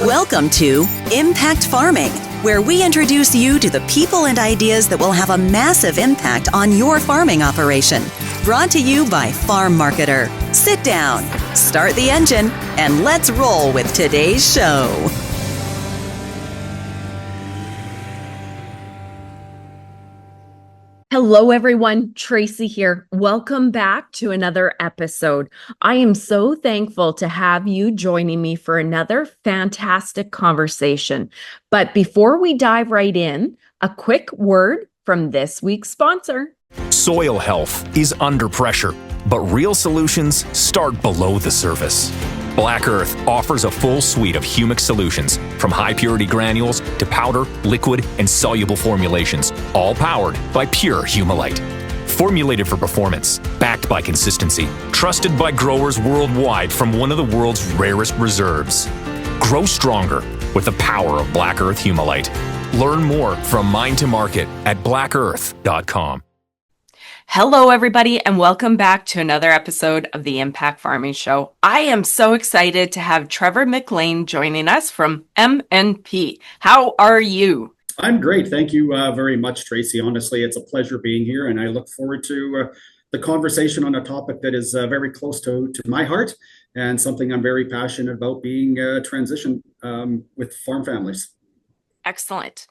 Welcome to Impact Farming, where we introduce you to the people and ideas that will have a massive impact on your farming operation. Brought to you by Farm Marketer. Sit down, start the engine, and let's roll with today's show. Hello, everyone. Tracy here. Welcome back to another episode. I am so thankful to have you joining me for another fantastic conversation. But before we dive right in, a quick word from this week's sponsor. Soil health is under pressure, but real solutions start below the surface. Black Earth offers a full suite of humic solutions, from high-purity granules to powder, liquid, and soluble formulations, all powered by pure Humulite. Formulated for performance, backed by consistency, trusted by growers worldwide from one of the world's rarest reserves. Grow stronger with the power of Black Earth Humulite. Learn more from Mind to Market at blackearth.com. Hello, everybody, and welcome back to another episode of the Impact Farming Show. I am so excited to have Trevor MacLean joining us from MNP. How are you? I'm great. Thank you very much, Tracy. Honestly, it's a pleasure being here, and I look forward to the conversation on a topic that is very close to my heart and something I'm very passionate about, being transition with farm families. Excellent.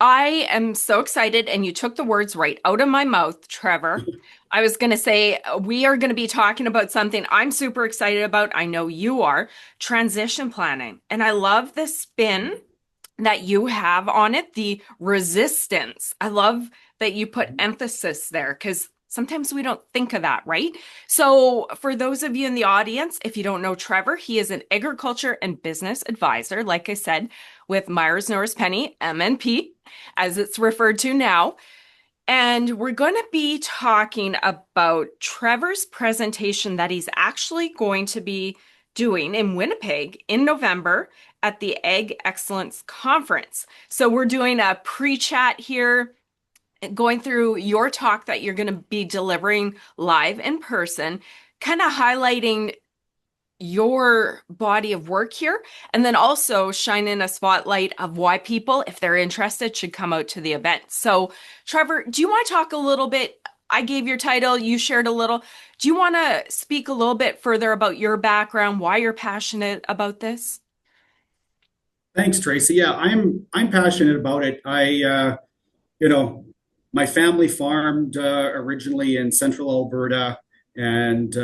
I am so excited, and you took the words right out of my mouth, Trevor. I was going to say, we are going to be talking about something I'm super excited about. I know you are, transition planning. And I love the spin that you have on it, the resistance. I love that you put emphasis there, because sometimes we don't think of that, right? So for those of you in the audience, if you don't know Trevor, he is an agriculture and business advisor, like I said, with Myers Norris Penny, MNP, as it's referred to now. And we're going to be talking about Trevor's presentation that he's actually going to be doing in Winnipeg in November at the Ag Excellence Conference. So we're doing a pre-chat here, going through your talk that you're going to be delivering live in person, kind of highlighting your body of work here, and then also shining a spotlight of why people, if they're interested, should come out to the event. So, Trevor, do you want to talk a little bit? I gave your title, you shared a little. Do you want to speak a little bit further about your background, why you're passionate about this? Thanks, Tracy. Yeah, I'm passionate about it. My family farmed originally in central Alberta, and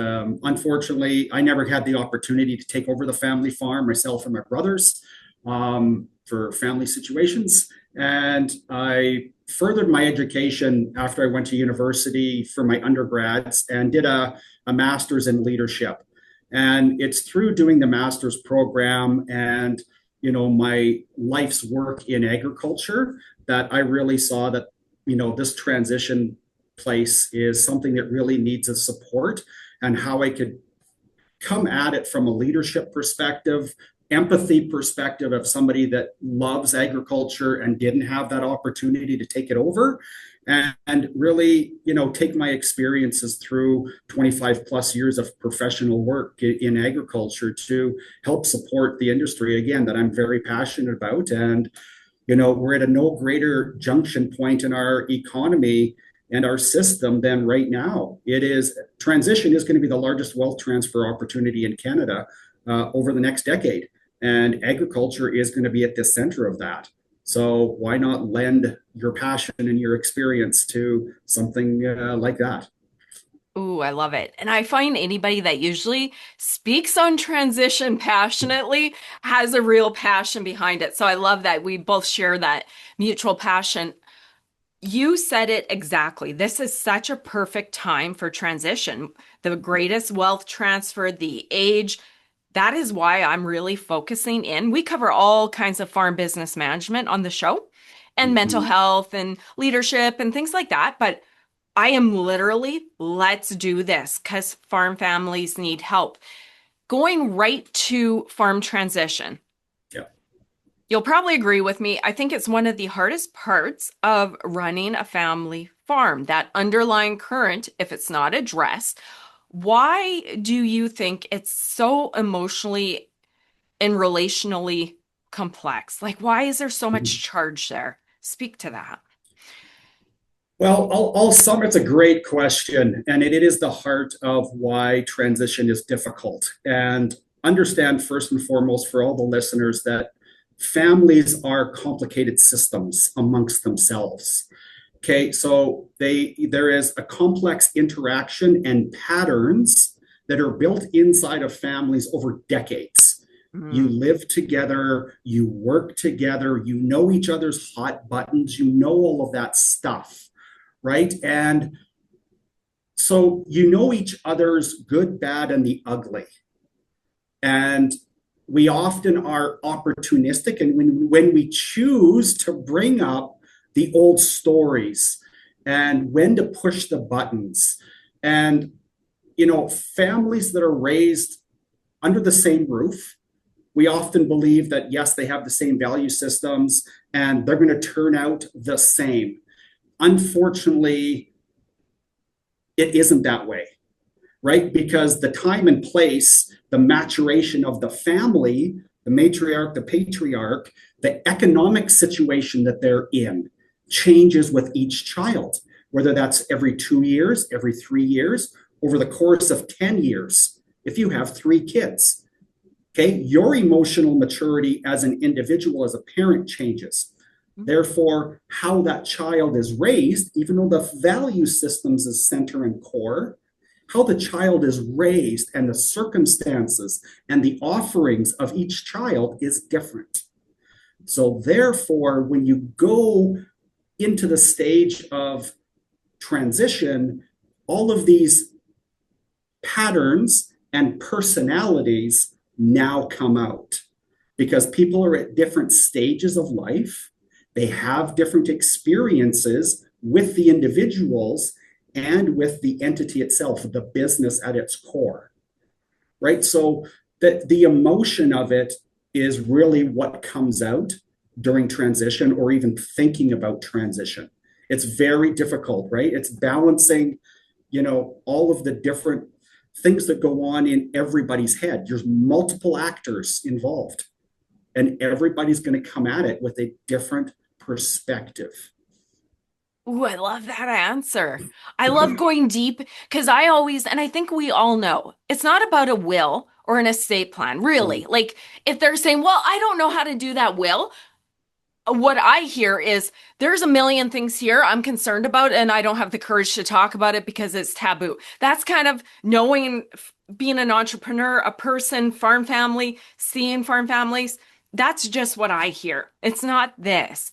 unfortunately, I never had the opportunity to take over the family farm, myself and my brothers, for family situations. And I furthered my education after I went to university for my undergrads and did a master's in leadership. And it's through doing the master's program and my life's work in agriculture that I really saw that this transition place is something that really needs a support, and how I could come at it from a leadership perspective, empathy perspective of somebody that loves agriculture and didn't have that opportunity to take it over, and really, take my experiences through 25 plus years of professional work in agriculture to help support the industry, again, that I'm very passionate about. And we're at a no greater junction point in our economy and our system than right now. Transition is going to be the largest wealth transfer opportunity in Canada over the next decade. And agriculture is going to be at the center of that. So why not lend your passion and your experience to something like that? Ooh, I love it. And I find anybody that usually speaks on transition passionately has a real passion behind it. So I love that we both share that mutual passion. You said it exactly. This is such a perfect time for transition. The greatest wealth transfer, the age. That is why I'm really focusing in. We cover all kinds of farm business management on the show, and mental health and leadership and things like that. But I am literally, let's do this, because farm families need help. Going right to farm transition. Yeah. You'll probably agree with me. I think it's one of the hardest parts of running a family farm, that underlying current, if it's not addressed. Why do you think it's so emotionally and relationally complex? Like, why is there so much charge there? Speak to that. Well, I'll sum. It's a great question, and it is the heart of why transition is difficult. And understand first and foremost for all the listeners that families are complicated systems amongst themselves. Okay, so there is a complex interaction and patterns that are built inside of families over decades. You live together, you work together, you know each other's hot buttons, you know all of that stuff, right? And so you know each other's good, bad, and the ugly. And we often are opportunistic, and when we choose to bring up the old stories and when to push the buttons. And, families that are raised under the same roof, we often believe that, yes, they have the same value systems and they're going to turn out the same. Unfortunately, it isn't that way, right? Because the time and place, the maturation of the family, the matriarch, the patriarch, the economic situation that they're in changes with each child, whether that's every 2 years, every 3 years, over the course of 10 years, if you have 3 kids. Okay, your emotional maturity as an individual, as a parent, changes. Therefore, how that child is raised, even though the value systems is center and core, how the child is raised and the circumstances and the offerings of each child is different. So therefore, when you go into the stage of transition, all of these patterns and personalities now come out because people are at different stages of life. They have different experiences with the individuals and with the entity itself, the business at its core, right? So the emotion of it is really what comes out during transition or even thinking about transition. It's very difficult, right? It's balancing, all of the different things that go on in everybody's head. There's multiple actors involved, and everybody's going to come at it with a different perspective. Ooh, I love that answer. I love going deep because I think we all know, it's not about a will or an estate plan, really. Like, if they're saying, well, I don't know how to do that will, what I hear is there's a million things here I'm concerned about, and I don't have the courage to talk about it because it's taboo. That's kind of knowing, being an entrepreneur, a person, farm family, seeing farm families. That's just what I hear. It's not this.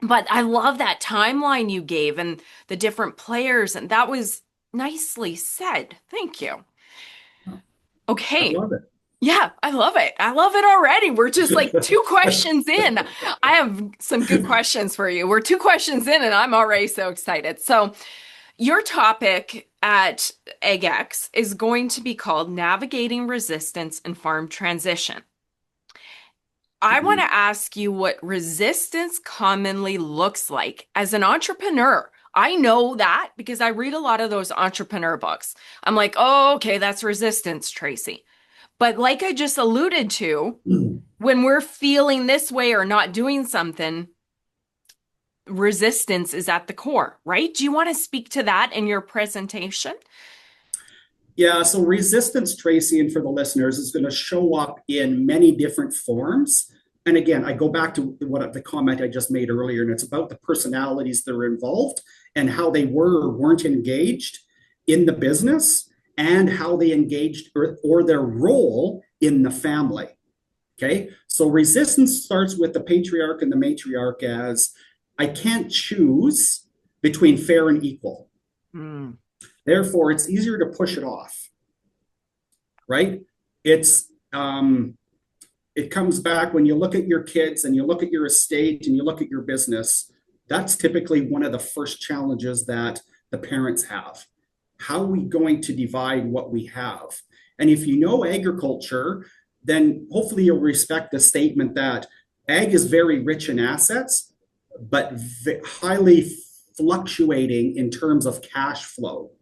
But I love that timeline you gave and the different players, and that was nicely said. Thank you. Okay. I love it. Yeah, I love it. I love it already. We're just like 2 questions in. I have some good questions for you. We're 2 questions in and I'm already so excited. So your topic at AgEx is going to be called Navigating Resistance and Farm Transition. I want to ask you what resistance commonly looks like as an entrepreneur. I know that because I read a lot of those entrepreneur books. I'm like, oh, okay, that's resistance, Tracy. But like I just alluded to, when we're feeling this way or not doing something, resistance is at the core, right? Do you want to speak to that in your presentation? Yeah, so resistance, Tracy, and for the listeners, is going to show up in many different forms. And again, I go back to the comment I just made earlier, and it's about the personalities that are involved and how they were or weren't engaged in the business and how they engaged or their role in the family. Okay, so resistance starts with the patriarch and the matriarch as I can't choose between fair and equal. Therefore, it's easier to push it off, right? It comes back when you look at your kids and you look at your estate and you look at your business. That's typically one of the first challenges that the parents have. How are we going to divide what we have? And if you know agriculture, then hopefully you'll respect the statement that ag is very rich in assets, but highly fluctuating in terms of cash flow.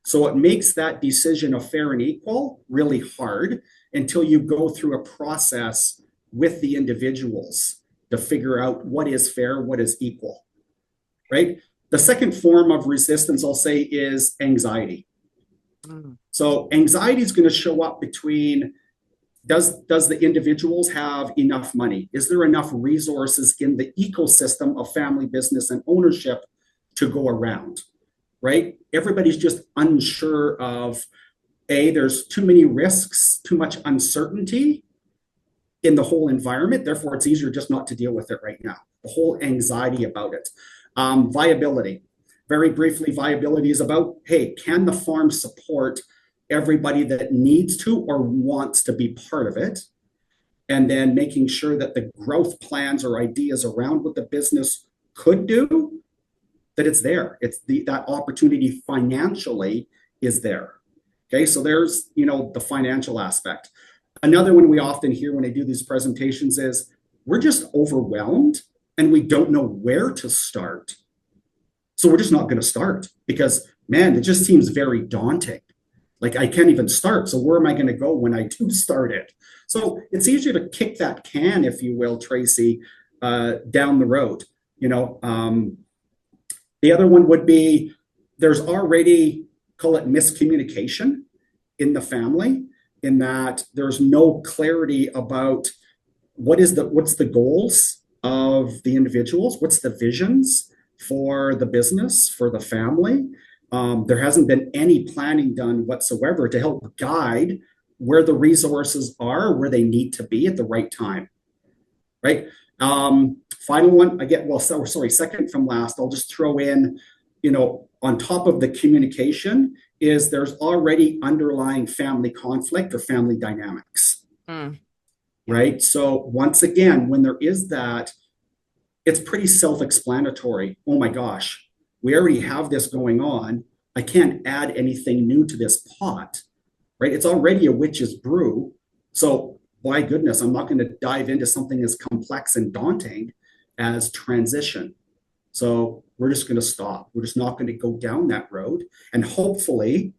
So it makes that decision of fair and equal really hard until you go through a process with the individuals to figure out what is fair, what is equal, right? The second form of resistance, I'll say, is anxiety. So anxiety is going to show up between does the individuals have enough money? Is there enough resources in the ecosystem of family business and ownership to go around, right? Everybody's just unsure of, there's too many risks, too much uncertainty in the whole environment. Therefore, it's easier just not to deal with it right now. The whole anxiety about it. Viability. Very briefly, viability is about, hey, can the farm support everybody that needs to or wants to be part of it? And then making sure that the growth plans or ideas around what the business could do, that it's there. It's that opportunity financially is there. Okay, so there's, the financial aspect. Another one we often hear when I do these presentations is we're just overwhelmed and we don't know where to start. So we're just not going to start because, man, it just seems very daunting. Like I can't even start. So where am I going to go when I do start it? So it's easier to kick that can, if you will, Tracy, down the road. The other one would be there's already, call it miscommunication in the family, in that there's no clarity about what's the goals of the individuals, what's the visions for the business, for the family. There hasn't been any planning done whatsoever to help guide where the resources are, where they need to be at the right time, right? Final one, second from last, I'll just throw in, on top of the communication is there's already underlying family conflict or family dynamics, right? So once again, when there is that, it's pretty self-explanatory. Oh my gosh, we already have this going on. I can't add anything new to this pot, right? It's already a witch's brew. So my goodness, I'm not going to dive into something as complex and daunting as transition. So we're just going to stop. We're just not going to go down that road. And hopefully,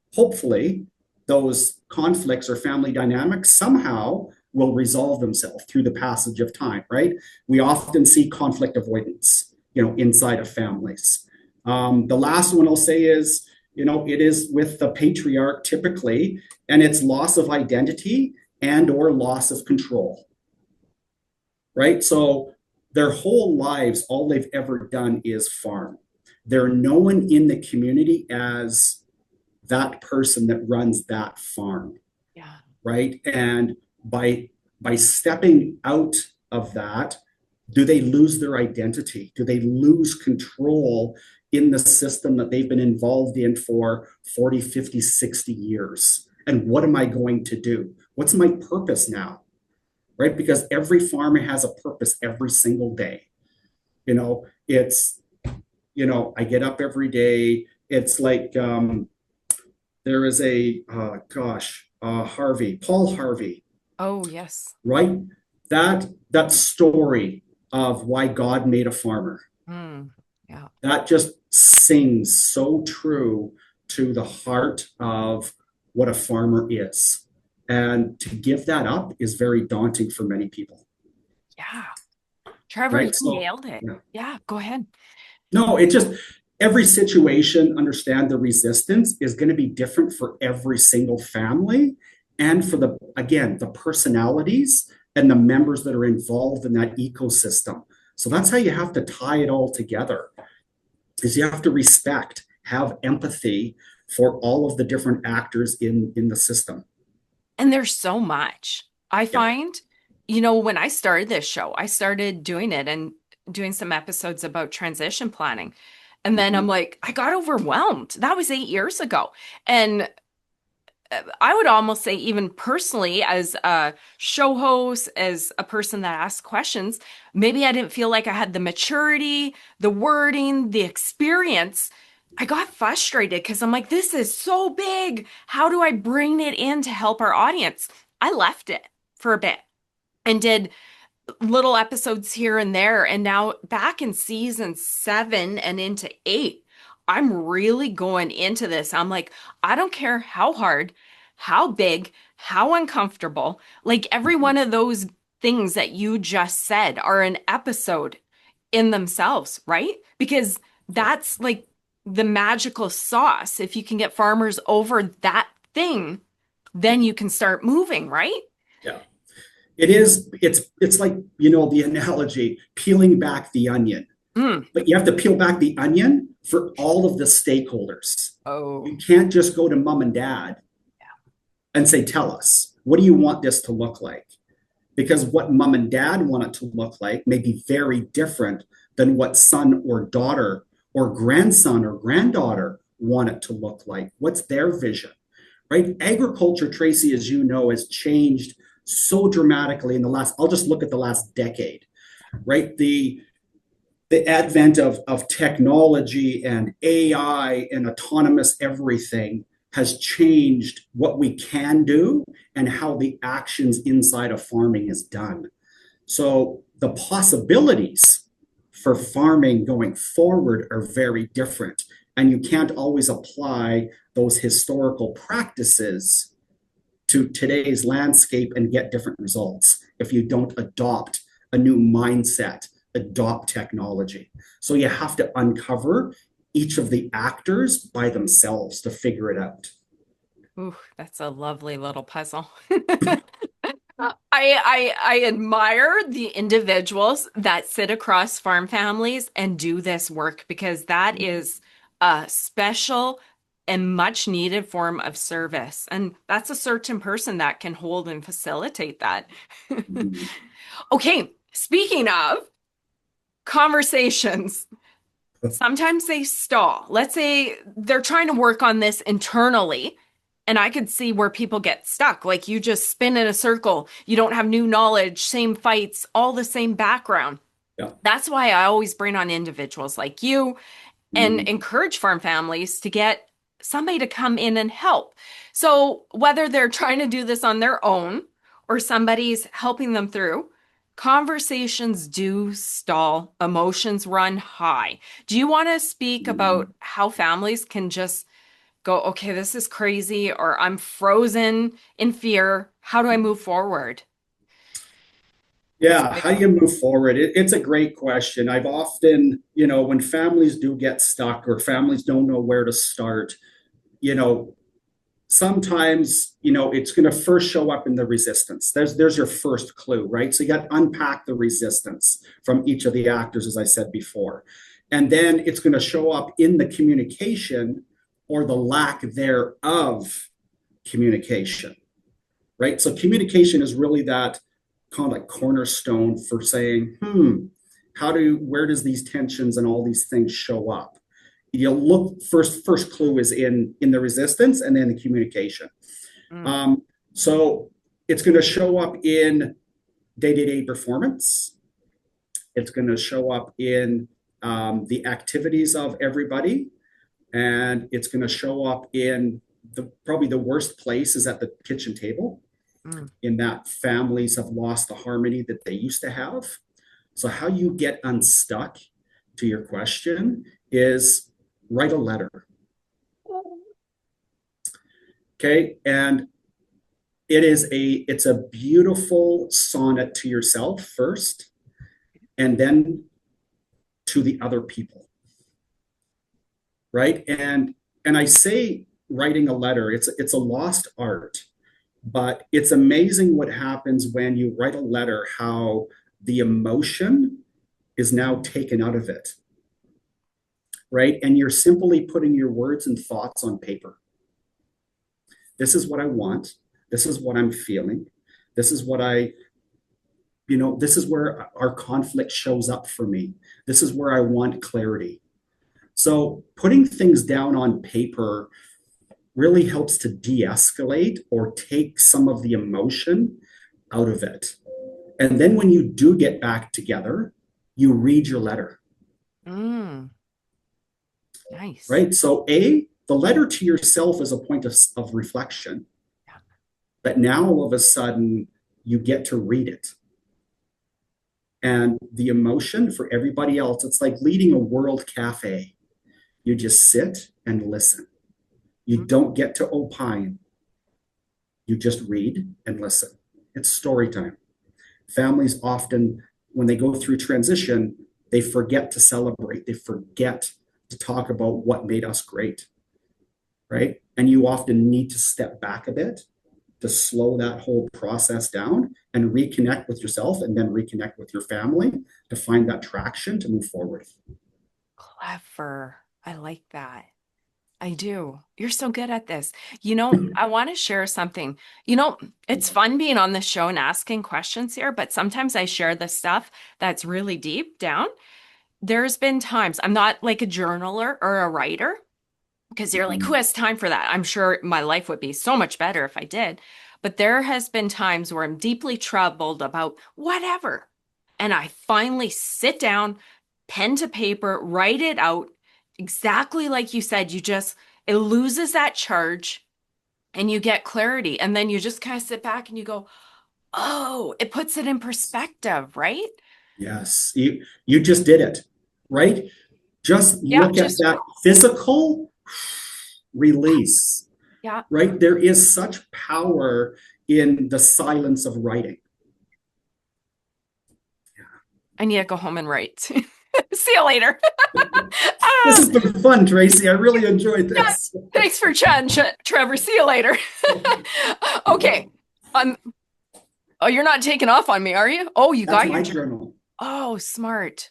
those conflicts or family dynamics somehow will resolve themselves through the passage of time, right? We often see conflict avoidance, inside of families. The last one I'll say is, it is with the patriarch typically, and it's loss of identity and or loss of control, right? So their whole lives, all they've ever done is farm. They're known in the community as that person that runs that farm, right? And by stepping out of that, do they lose their identity? Do they lose control in the system that they've been involved in for 40, 50, 60 years? And what am I going to do? What's my purpose now? Right? Because every farmer has a purpose every single day. It's, I get up every day. It's like there is Paul Harvey. Oh, yes. Right? That story of why God made a farmer. Yeah. That just sings so true to the heart of what a farmer is. And to give that up is very daunting for many people. Yeah. Trevor, right? you nailed it. Yeah, go ahead. No, it just, every situation, understand the resistance is going to be different for every single family and for the personalities and the members that are involved in that ecosystem. So that's how you have to tie it all together, is you have to respect, have empathy for all of the different actors in the system. And there's so much. I find, when I started this show, I started doing it and doing some episodes about transition planning. And then I'm like, I got overwhelmed. That was 8 years ago. And I would almost say, even personally, as a show host, as a person that asks questions, maybe I didn't feel like I had the maturity, the wording, the experience. I got frustrated because I'm like, this is so big. How do I bring it in to help our audience? I left it for a bit and did little episodes here and there. And now back in season 7 and into 8, I'm really going into this. I'm like, I don't care how hard, how big, how uncomfortable, like every one of those things that you just said are an episode in themselves, right? Because that's like the magical sauce. If you can get farmers over that thing, then you can start moving, right? Yeah. It is, it's like, the analogy, peeling back the onion. Mm. But you have to peel back the onion for all of the stakeholders. Oh, You can't just go to mom and dad and say, tell us, what do you want this to look like? Because what mom and dad want it to look like may be very different than what son or daughter or grandson or granddaughter want it to look like. What's their vision, right? Agriculture, Tracy, as you know, has changed so dramatically in the last, I'll just look at the last decade, right? The advent of technology and AI and autonomous everything has changed what we can do and how the actions inside of farming is done. So the possibilities for farming going forward are very different. And you can't always apply those historical practices to today's landscape and get different results if you don't adopt a new mindset, adopt technology. So you have to uncover each of the actors by themselves to figure it out. ooh, that's a lovely little puzzle. I admire the individuals that sit across farm families and do this work because that is a special and much needed form of service. And that's a certain person that can hold and facilitate that. Okay, speaking of conversations, sometimes they stall. Let's say they're trying to work on this internally, and I could see where people get stuck. Like you just spin in a circle. You don't have new knowledge, same fights, all the same background. Yeah. That's why I always bring on individuals like you and encourage farm families to get somebody to come in and help. So whether they're trying to do this on their own or somebody's helping them through, conversations do stall, emotions run high. Do you want to speak about how families can just go, okay, this is crazy, or I'm frozen in fear. How do I move forward? Yeah, how do you move forward? It's a great question. I've often, when families do get stuck or families don't know where to start, sometimes, it's going to first show up in the resistance. There's your first clue, right? So you got to unpack the resistance from each of the actors, as I said before. And then it's going to show up in the communication or the lack thereof communication, right? So communication is really that kind of like cornerstone for saying, where does these tensions and all these things show up? You look, first clue is in the resistance and then the communication. So it's going to show up in day-to-day performance. It's going to show up in the activities of everybody. And it's going to show up in probably the worst place is at the kitchen table, in that families have lost the harmony that they used to have. So how you get unstuck, to your question, is write a letter. Okay, and it's a beautiful sonnet to yourself first, and then to the other people. Right? And I say writing a letter, it's a lost art, but it's amazing what happens when you write a letter, how the emotion is now taken out of it. Right? And you're simply putting your words and thoughts on paper. This is what I want. This is what I'm feeling. This is what this is where our conflict shows up for me. This is where I want clarity. So putting things down on paper really helps to de-escalate or take some of the emotion out of it. And then when you do get back together, you read your letter. Nice. Right? So the letter to yourself is a point of reflection. Yeah. But now all of a sudden you get to read it. And the emotion for everybody else, it's like leading a world cafe. You just sit and listen. You don't get to opine. You just read and listen. It's story time. Families often, when they go through transition, they forget to celebrate. They forget to talk about what made us great, right? And you often need to step back a bit to slow that whole process down and reconnect with yourself and then reconnect with your family to find that traction to move forward. Clever. I like that. I do. You're so good at this. I want to share something. It's fun being on the show and asking questions here, but sometimes I share the stuff that's really deep down. There's been times I'm not like a journaler or a writer because you're like, who has time for that? I'm sure my life would be so much better if I did. But there has been times where I'm deeply troubled about whatever. And I finally sit down, pen to paper, write it out exactly like you said. It loses that charge and you get clarity. And then you just kind of sit back and you go, oh, it puts it in perspective, right? Yes, you just did it, right? Just look at that physical release. Yeah. Right? There is such power in the silence of writing. I need to go home and write. See you later. This has been fun, Tracy. I really enjoyed this. Yeah, thanks for chatting, Trevor. See you later. Okay. Oh, you're not taking off on me, are you? Oh, you That's got my your journal. Oh, smart.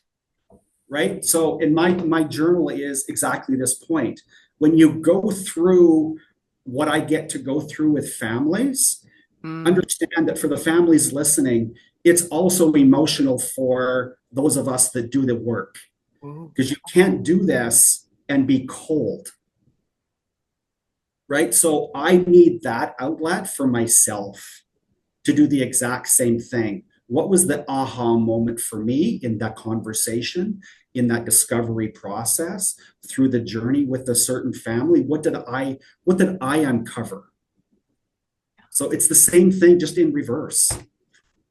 Right? So in my journal is exactly this point. When you go through what I get to go through with families, understand that for the families listening, it's also emotional for those of us that do the work. Because you can't do this and be cold. Right? So I need that outlet for myself to do the exact same thing. What was the aha moment for me in that conversation, in that discovery process, through the journey with a certain family? What did I uncover? So it's the same thing, just in reverse.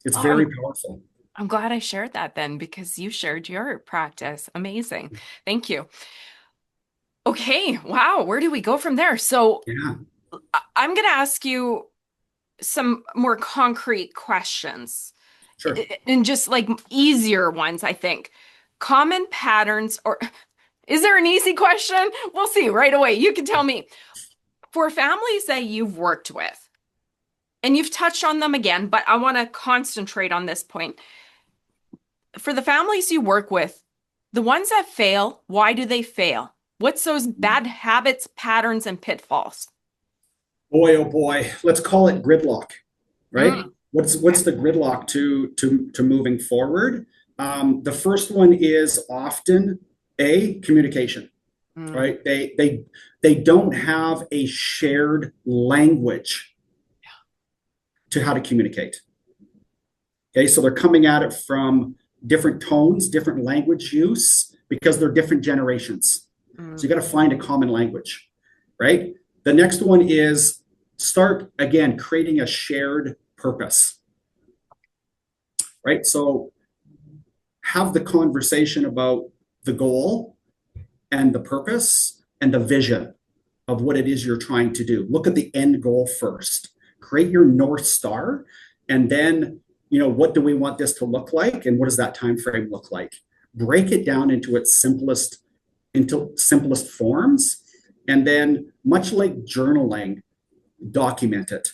It's very powerful. I'm glad I shared that then, because you shared your practice. Amazing. Thank you. Okay. Wow. Where do we go from there? So I'm going to ask you some more concrete questions. Sure. And just like easier ones, I think. Common patterns, or is there an easy question? We'll see right away. You can tell me. For families that you've worked with, and you've touched on them again, but I want to concentrate on this point. For the families you work with, the ones that fail, why do they fail? What's those bad habits, patterns, and pitfalls? Boy, oh boy, let's call it gridlock, right? What's the gridlock to moving forward? The first one is often communication, right? They don't have a shared language to how to communicate. Okay, so they're coming at it from different tones, different language use, because they're different generations. So you got to find a common language, right? The next one is start, again, creating a shared purpose, right? So have the conversation about the goal and the purpose and the vision of what it is you're trying to do. Look at the end goal first. Create your North Star, and then, what do we want this to look like, and what does that time frame look like? Break it down into its simplest forms, and then, much like journaling, document it.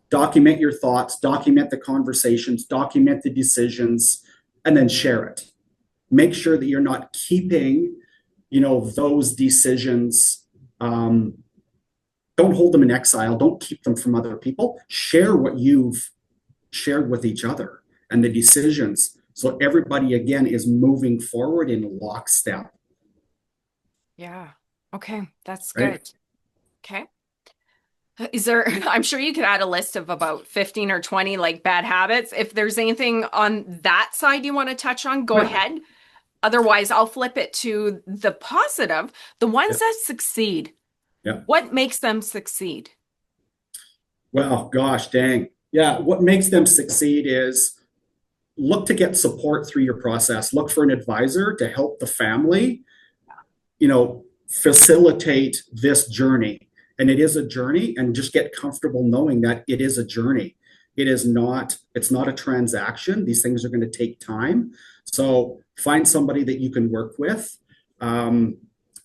Document your thoughts, document the conversations, document the decisions, and then share it. Make sure that you're not keeping, those decisions. Don't hold them in exile. Don't keep them from other people. Share what you've shared with each other and the decisions. So everybody, again, is moving forward in lockstep. Yeah. Okay. That's good. Right? Okay. I'm sure you could add a list of about 15 or 20 like bad habits. If there's anything on that side you want to touch on, go ahead. Otherwise, I'll flip it to the positive, the ones that succeed. Yeah. What makes them succeed? Well, gosh, dang. Yeah. What makes them succeed is look to get support through your process. Look for an advisor to help the family, facilitate this journey. And it is a journey, and just get comfortable knowing that it is a journey. It's not a transaction. These things are going to take time. So find somebody that you can work with. And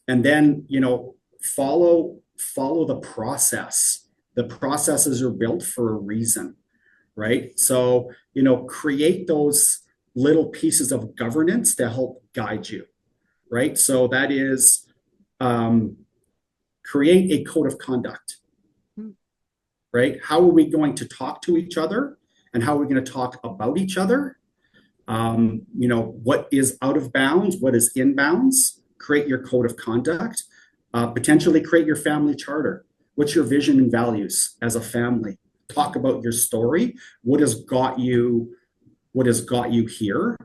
then, follow the process. The processes are built for a reason, right? So, create those little pieces of governance to help guide you, right? So that is, create a code of conduct, right? How are we going to talk to each other, and how are we going to talk about each other? What is out of bounds, what is in bounds? Create your code of conduct. Potentially create your family charter. What's your vision and values as a family? Talk about your story. What has got you here?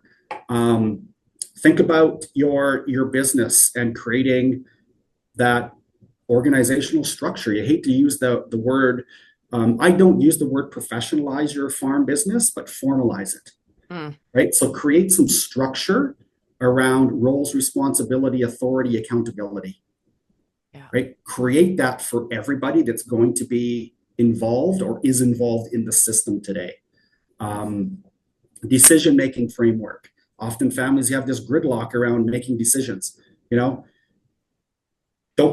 Think about your business and creating that organizational structure. You hate to use the word, I don't use the word professionalize your farm business, but formalize it. Right? So create some structure around roles, responsibility, authority, accountability. Yeah. Right? Create that for everybody that's going to be involved or is involved in the system today. Decision-making framework. Often families have this gridlock around making decisions. Don't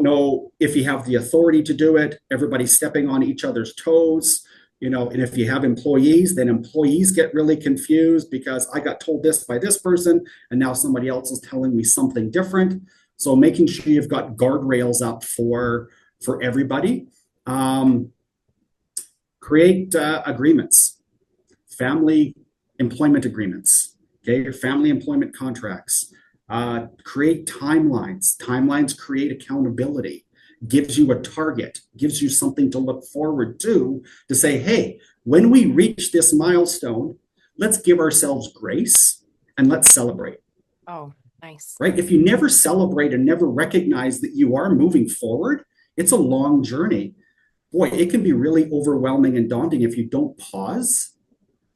know if you have the authority to do it. Everybody's stepping on each other's toes. And if you have employees, then employees get really confused because I got told this by this person, and now somebody else is telling me something different. So making sure you've got guardrails up for everybody. Create agreements, family employment agreements, okay, your family employment contracts. Create timelines. Timelines create accountability. Gives you a target, gives you something to look forward to say, hey, when we reach this milestone, let's give ourselves grace and let's celebrate. Oh, nice. Right? If you never celebrate and never recognize that you are moving forward, it's a long journey. Boy, it can be really overwhelming and daunting if you don't pause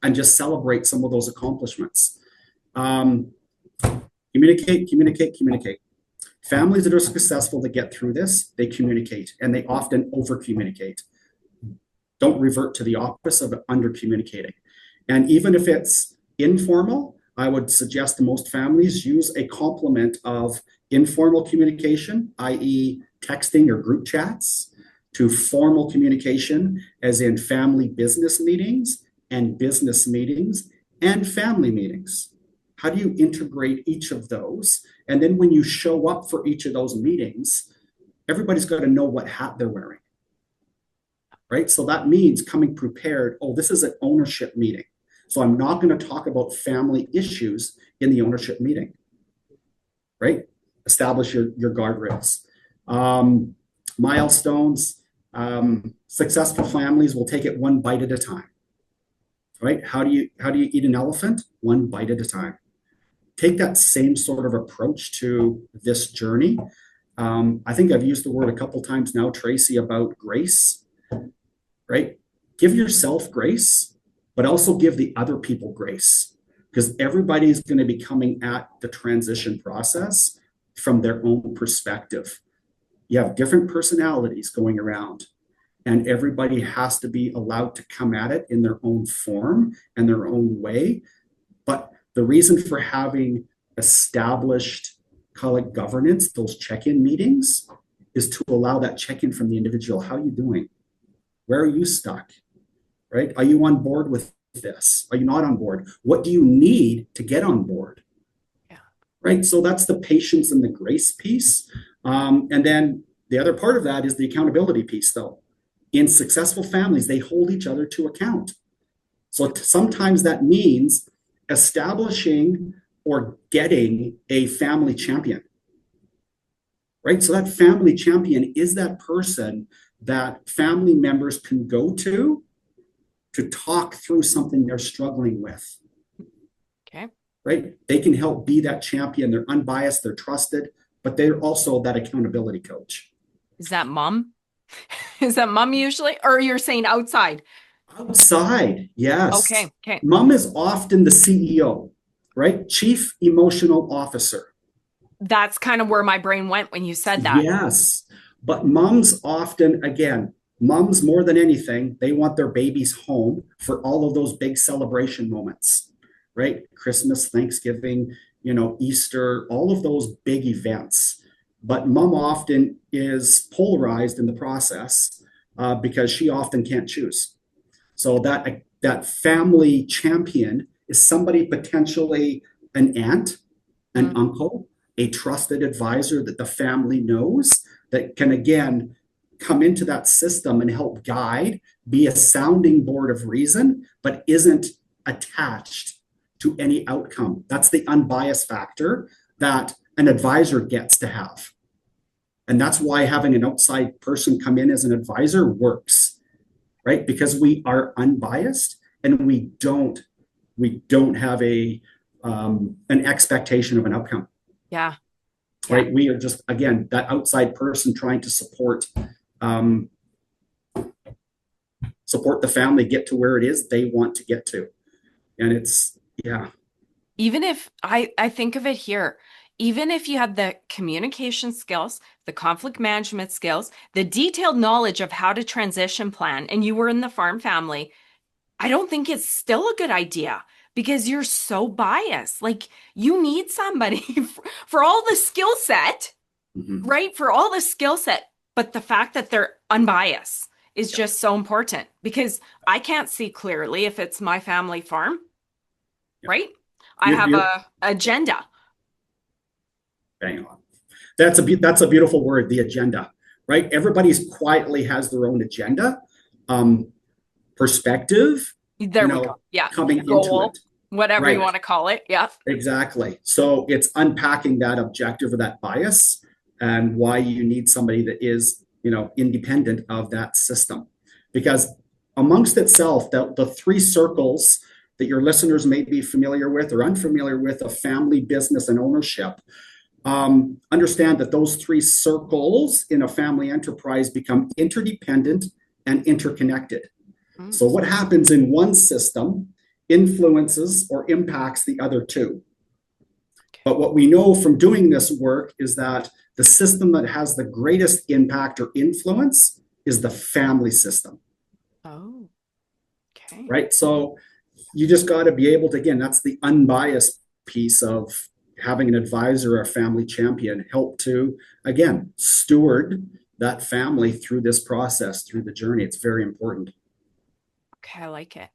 and just celebrate some of those accomplishments. Communicate. Families that are successful that get through this, they communicate, and they often over-communicate. Don't revert to the opposite of under-communicating. And even if it's informal, I would suggest to most families use a complement of informal communication, i.e. texting or group chats, to formal communication, as in family business meetings and family meetings. How do you integrate each of those? And then when you show up for each of those meetings, everybody's got to know what hat they're wearing, right? So that means coming prepared. Oh, this is an ownership meeting. So I'm not going to talk about family issues in the ownership meeting, right? Establish your guardrails. Milestones. Successful families will take it one bite at a time, right? How do you eat an elephant? One bite at a time. Take that same sort of approach to this journey. I think I've used the word a couple times now, Tracy, about grace, right? Give yourself grace, but also give the other people grace, because everybody's going to be coming at the transition process from their own perspective. You have different personalities going around, and everybody has to be allowed to come at it in their own form and their own way. But the reason for having established, call it governance, those check-in meetings, is to allow that check-in from the individual. How are you doing? Where are you stuck? Right? Are you on board with this? Are you not on board? What do you need to get on board? Yeah. Right? So that's the patience and the grace piece. And then the other part of that is the accountability piece, though. In successful families, they hold each other to account. So sometimes that means establishing or getting a family champion, right? So that family champion is that person that family members can go to talk through something they're struggling with. Okay. Right? They can help be that champion. They're unbiased, they're trusted, but they're also that accountability coach. Is that mom? Is that mom usually? Or you're saying outside? Outside, yes. Okay. Mom is often the CEO, right? Chief Emotional Officer. That's kind of where my brain went when you said that. Yes. But moms often, again, Moms, more than anything, they want their babies home for all of those big celebration moments, right? Christmas, Thanksgiving, Easter, all of those big events. But mom often is polarized in the process because she often can't choose. So that family champion is somebody, potentially an aunt, an uncle, a trusted advisor that the family knows, that can again come into that system and help guide, be a sounding board of reason, but isn't attached to any outcome. That's the unbiased factor that an advisor gets to have. And that's why having an outside person come in as an advisor works, right? Because we are unbiased and we don't have an expectation of an outcome. Yeah. Right. We are just, again, that outside person trying to support the family get to where it is they want to get to. And it's, yeah. Even if I think of it here, even if you have the communication skills, the conflict management skills, the detailed knowledge of how to transition plan, and you were in the farm family, I don't think it's still a good idea because you're so biased. Like, you need somebody for all the skill set, right? For all the skill set, but the fact that they're unbiased is just so important, because I can't see clearly if it's my family farm, right? I have a agenda. Bang on. That's a beautiful word, the agenda, right? Everybody's quietly has their own agenda, perspective, There we go. Yeah. coming Goal, into it. whatever you Right. want to call it. Yeah. Exactly. So it's unpacking that objective or that bias and why you need somebody that is, independent of that system. Because amongst itself, the three circles that your listeners may be familiar with or unfamiliar with of family, business, and ownership, understand that those three circles in a family enterprise become interdependent and interconnected. So what happens in one system influences or impacts the other two. But what we know from doing this work is that the system that has the greatest impact or influence is the family system. Oh, okay. Right? So you just got to be able to, again, that's the unbiased piece of having an advisor or a family champion help to, again, steward that family through this process, through the journey. It's very important. Okay, I like it.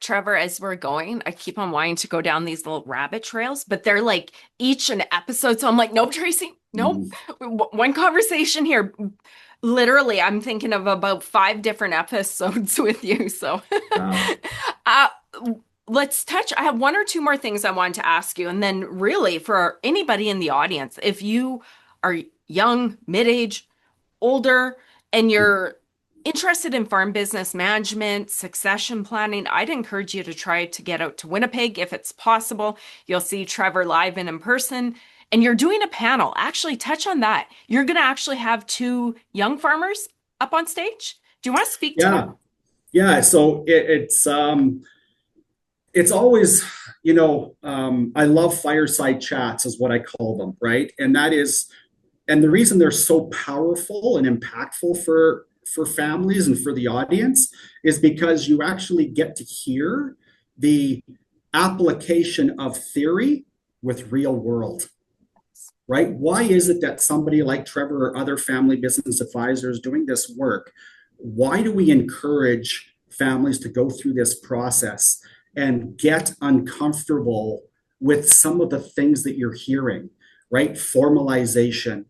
Trevor, as we're going, I keep on wanting to go down these little rabbit trails, but they're like each an episode. So I'm like, nope, Tracy, nope. One conversation here. Literally, I'm thinking of about 5 different episodes with you. So let's touch. I have 1 or 2 more things I wanted to ask you. And then really for anybody in the audience, if you are young, mid-age, older, and you're interested in farm business management, succession planning, I'd encourage you to try to get out to Winnipeg if it's possible. You'll see Trevor live and in person, and you're doing a panel. Actually, touch on that. You're going to actually have 2 young farmers up on stage. Do you want to speak to them? Yeah. So it's always, I love fireside chats is what I call them, right? And the reason they're so powerful and impactful for families and for the audience is because you actually get to hear the application of theory with real world, right? Why is it that somebody like Trevor or other family business advisors doing this work, why do we encourage families to go through this process and get uncomfortable with some of the things that you're hearing, right? Formalization,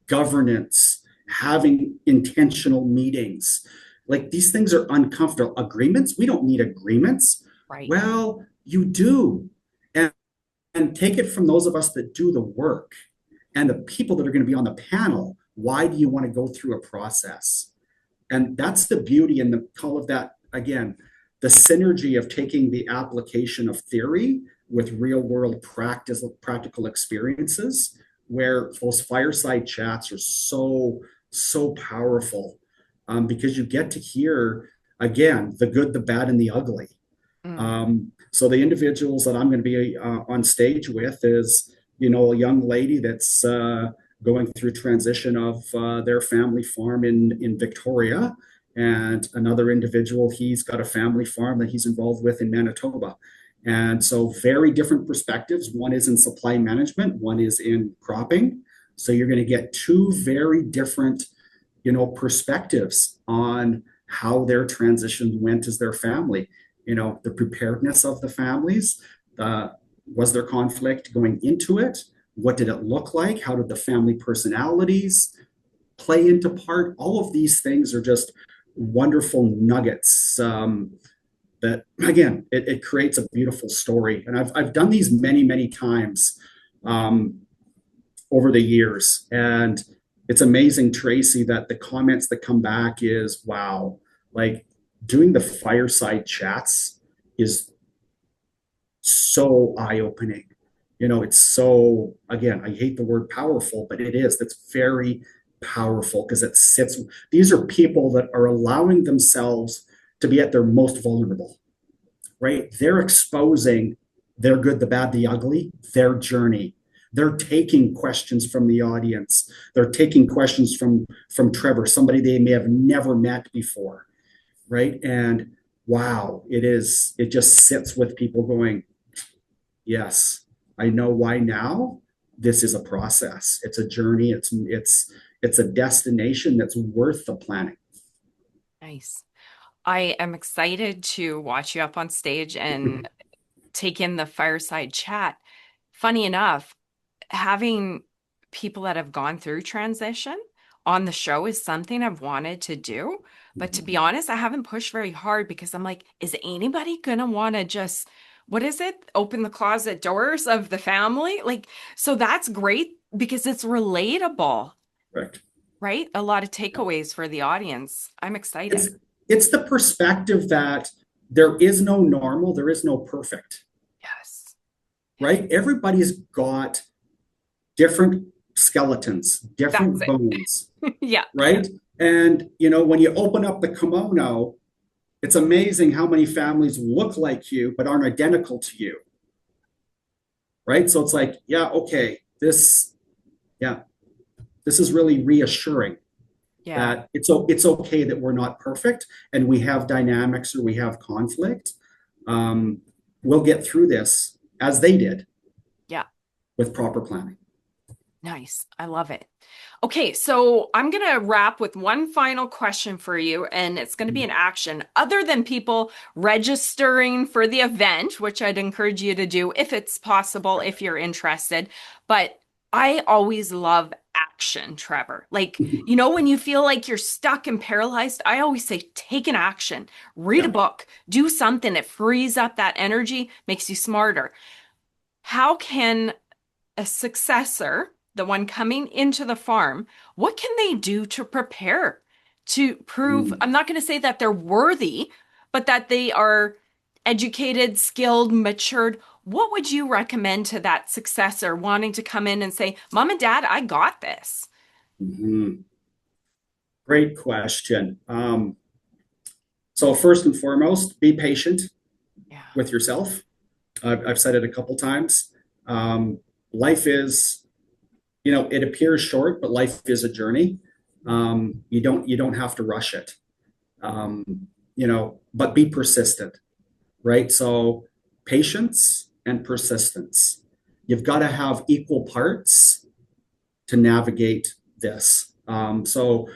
governance, having intentional meetings. Like, these things are uncomfortable. Agreements? We don't need agreements. Right. Well, you do. And take it from those of us that do the work and the people that are going to be on the panel. Why do you want to go through a process? And that's the beauty and the call of that, again, the synergy of taking the application of theory with real world practical experiences, where those fireside chats are so powerful, because you get to hear, again, the good, the bad, and the ugly. So the individuals that I'm going to be on stage with is, a young lady that's going through transition of their family farm in Victoria, and another individual, he's got a family farm that he's involved with in Manitoba. And so very different perspectives. One is in supply management, one is in cropping. So you're going to get two very different, perspectives on how their transition went as their family. The preparedness of the families, was there conflict going into it? What did it look like? How did the family personalities play into part? All of these things are just wonderful nuggets that, again, it creates a beautiful story. And I've done these many times over the years. And it's amazing, Tracy, that the comments that come back is, wow, like doing the fireside chats is so eye-opening. It's so, again, I hate the word powerful, but it is. That's very powerful because these are people that are allowing themselves to be at their most vulnerable, right? They're exposing their good, the bad, the ugly, their journey. They're taking questions from the audience. They're taking questions from Trevor, somebody they may have never met before, right? And wow, it just sits with people going, yes, I know why now. This is a process. It's a journey. It's a destination that's worth the planning. Nice. I am excited to watch you up on stage and take in the fireside chat. Funny enough, having people that have gone through transition on the show is something I've wanted to do. But to be honest, I haven't pushed very hard because I'm like, is anybody going to want to just, what is it? Open the closet doors of the family? So that's great because it's relatable. Right. Right? A lot of takeaways for the audience. I'm excited. It's the perspective that there is no normal, there is no perfect. Yes. Right? Everybody's got different skeletons, different bones. Yeah. Right? And, when you open up the kimono, it's amazing how many families look like you but aren't identical to you. Right? So it's like, yeah, okay, this is really reassuring. Yeah. That it's okay that we're not perfect and we have dynamics or we have conflict. We'll get through this as they did. Yeah. With proper planning. Nice. I love it. Okay, so I'm going to wrap with one final question for you, and it's going to be an action. Other than people registering for the event, which I'd encourage you to do if it's possible, if you're interested, but I always love action, Trevor. When you feel like you're stuck and paralyzed, I always say, take an action, read a book, do something. It frees up that energy, makes you smarter. How can a successor, the one coming into the farm, what can they do to prepare to prove, I'm not going to say that they're worthy, but that they are educated, skilled, matured? What would you recommend to that successor wanting to come in and say, Mom and Dad, I got this? Mm-hmm. Great question. So first and foremost, be patient with yourself. I've said it a couple times. Life is, it appears short, but life is a journey. You don't have to rush it. But be persistent, right? So patience and persistence. You've got to have equal parts to navigate this. So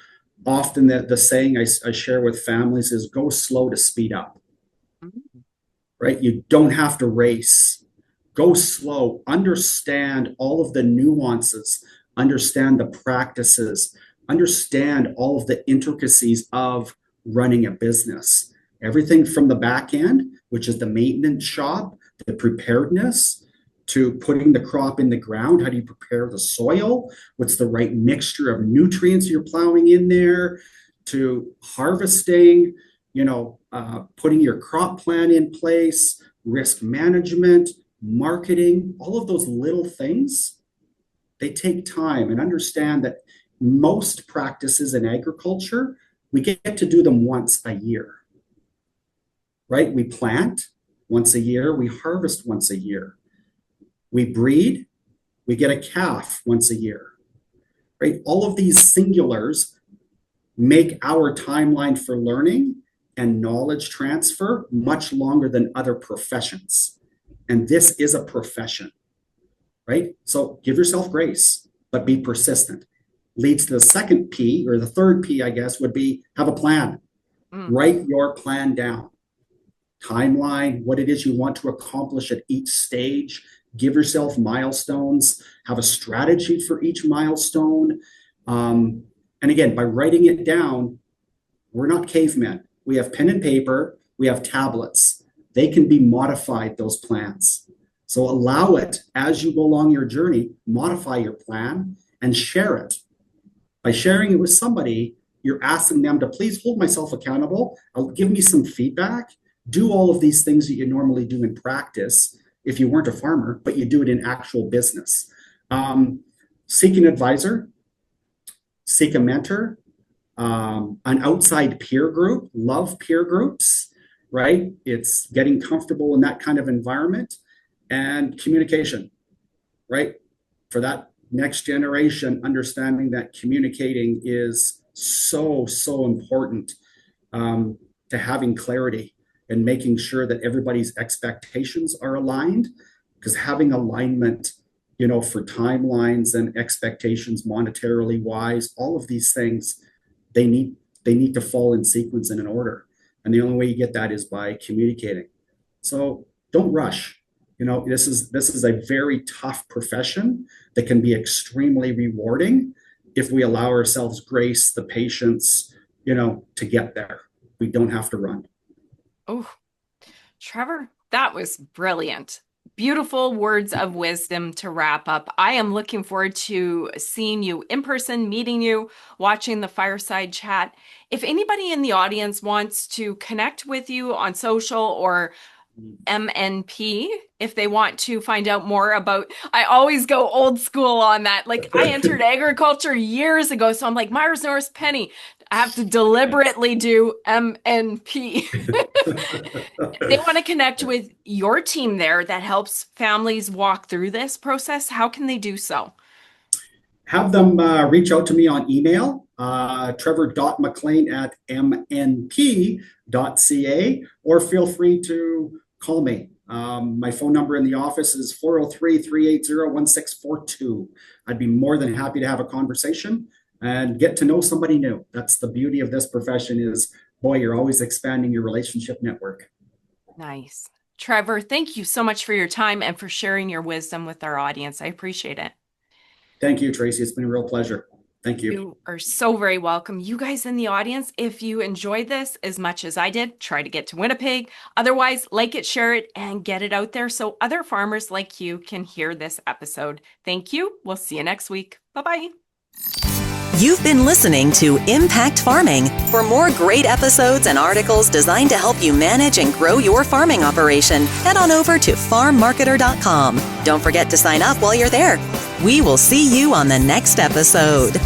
often the saying I share with families is go slow to speed up, right? You don't have to race. Go slow, understand all of the nuances, understand the practices, understand all of the intricacies of running a business. Everything from the back end, which is the maintenance shop, the preparedness, to putting the crop in the ground. How do you prepare the soil? What's the right mixture of nutrients you're plowing in there? To harvesting, putting your crop plan in place, risk management, marketing, all of those little things, they take time. And understand that most practices in agriculture, we get to do them once a year, right? We plant once a year, we harvest once a year, we breed, we get a calf once a year, right? All of these singulars make our timeline for learning and knowledge transfer much longer than other professions. And this is a profession, right? So give yourself grace, but be persistent. Leads to the second P, or the third P, I guess, would be have a plan. Write your plan down. Timeline, what it is you want to accomplish at each stage. Give yourself milestones. Have a strategy for each milestone. And again, by writing it down, we're not cavemen. We have pen and paper. We have tablets. They can be modified, those plans. So allow it as you go along your journey, modify your plan and share it. By sharing it with somebody, you're asking them to please hold myself accountable. Give me some feedback. Do all of these things that you normally do in practice if you weren't a farmer, but you do it in actual business. Seek an advisor, seek a mentor, an outside peer group. Love peer groups, right? It's getting comfortable in that kind of environment, and communication, right? For that next generation, understanding that communicating is so important to having clarity and making sure that everybody's expectations are aligned, because having alignment, for timelines and expectations monetarily wise, all of these things, they need to fall in sequence and in order. And the only way you get that is by communicating. So don't rush. This is a very tough profession that can be extremely rewarding if we allow ourselves grace, the patience, to get there. We don't have to run. Oh, Trevor, that was brilliant. Beautiful words of wisdom to wrap up. I am looking forward to seeing you in person, meeting you, watching the fireside chat. If anybody in the audience wants to connect with you on social or MNP, if they want to find out more about, I always go old school on that. Like, I entered agriculture years ago, so I'm like, Myers Norris Penny. I have to deliberately do MNP. They want to connect with your team there that helps families walk through this process. How can they do so? Have them reach out to me on email, trevor.maclean@mnp.ca, or feel free to call me. My phone number in the office is 403-380-1642. I'd be more than happy to have a conversation and get to know somebody new. That's the beauty of this profession is, boy, you're always expanding your relationship network. Nice. Trevor, thank you so much for your time and for sharing your wisdom with our audience. I appreciate it. Thank you, Tracy. It's been a real pleasure. Thank you. You are so very welcome. You guys in the audience, if you enjoyed this as much as I did, try to get to Winnipeg. Otherwise, like it, share it, and get it out there so other farmers like you can hear this episode. Thank you. We'll see you next week. Bye-bye. You've been listening to Impact Farming. For more great episodes and articles designed to help you manage and grow your farming operation, head on over to farmmarketer.com. Don't forget to sign up while you're there. We will see you on the next episode.